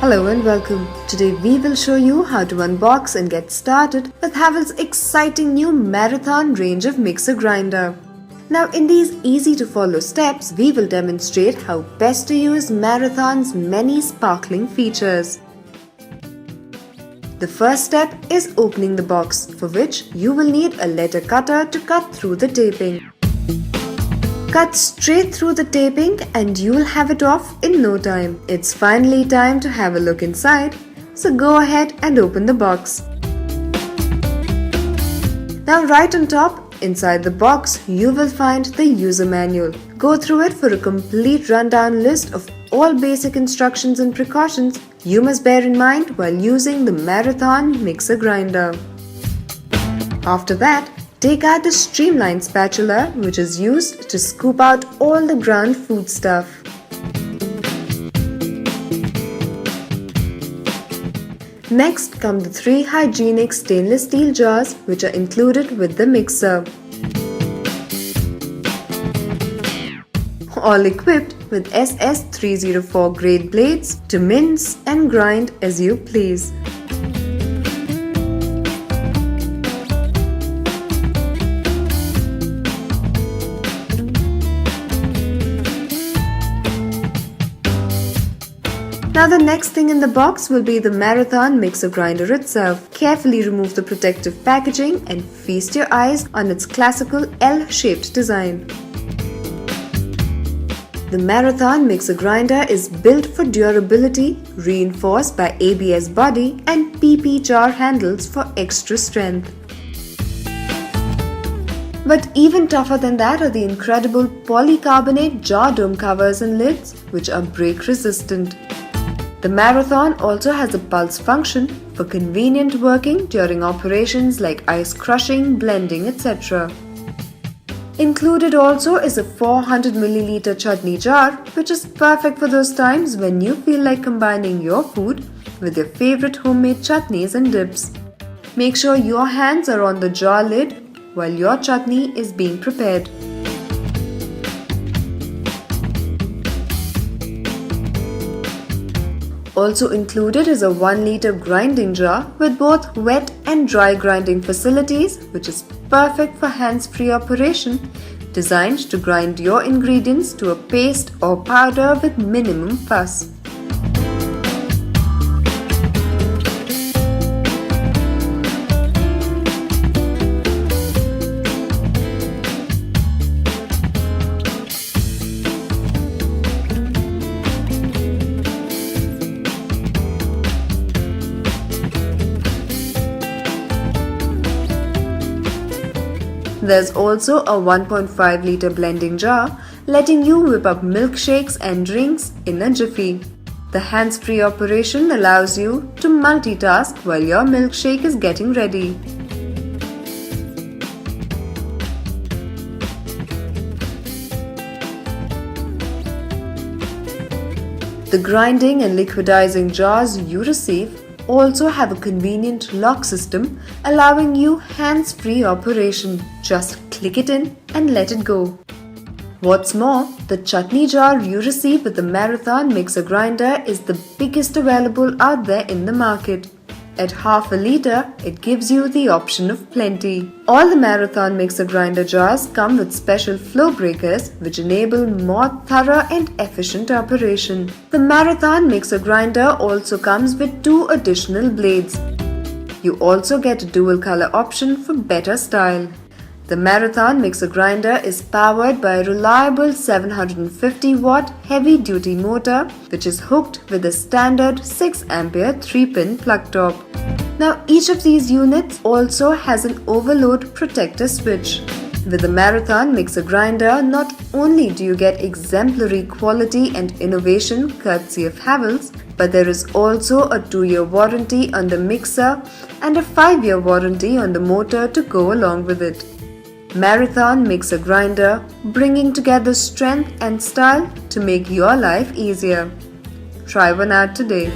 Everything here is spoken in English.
Hello and welcome. Today we will show you how to unbox and get started with Havells' exciting new Marathon range of mixer grinder. Now in these easy to follow steps, we will demonstrate how best to use Marathon's many sparkling features. The first step is opening the box, for which you will need a letter cutter to cut through the taping. Cut straight through the taping and you'll have it off in no time. It's finally time to have a look inside, so go ahead and open the box. Now right on top, inside the box, you will find the user manual. Go through it for a complete rundown list of all basic instructions and precautions you must bear in mind while using the Marathon mixer grinder. After that, take out the streamlined spatula, which is used to scoop out all the ground food stuff. Next come the 3 hygienic stainless steel jars, which are included with the mixer. All equipped with SS304 grade blades to mince and grind as you please. Now the next thing in the box will be the Marathon mixer grinder itself. Carefully remove the protective packaging and feast your eyes on its classical L-shaped design. The Marathon mixer grinder is built for durability, reinforced by ABS body and PP jar handles for extra strength. But even tougher than that are the incredible polycarbonate jar dome covers and lids, which are break resistant. The Marathon also has a pulse function for convenient working during operations like ice crushing, blending, etc. Included also is a 400ml chutney jar, which is perfect for those times when you feel like combining your food with your favorite homemade chutneys and dips. Make sure your hands are on the jar lid while your chutney is being prepared. Also included is a 1-liter grinding jar with both wet and dry grinding facilities, which is perfect for hands-free operation, designed to grind your ingredients to a paste or powder with minimum fuss. There's also a 1.5-liter blending jar, letting you whip up milkshakes and drinks in a jiffy. The hands-free operation allows you to multitask while your milkshake is getting ready. The grinding and liquidizing jars you receive also have a convenient lock system, allowing you hands-free operation. Just click it in and let it go. What's more, the chutney jar you receive with the Marathon mixer grinder is the biggest available out there in the market. At half a liter, it gives you the option of plenty. All the Marathon mixer grinder jars come with special flow breakers, which enable more thorough and efficient operation. The Marathon mixer grinder also comes with 2 additional blades. You also get a dual color option for better style. The Marathon mixer grinder is powered by a reliable 750-watt heavy-duty motor, which is hooked with a standard 6-ampere 3-pin plug top. Now each of these units also has an overload protector switch. With the Marathon mixer grinder, not only do you get exemplary quality and innovation courtesy of Havells, but there is also a 2-year warranty on the mixer and a 5-year warranty on the motor to go along with it. Marathon mixer grinder, bringing together strength and style to make your life easier. Try one out today.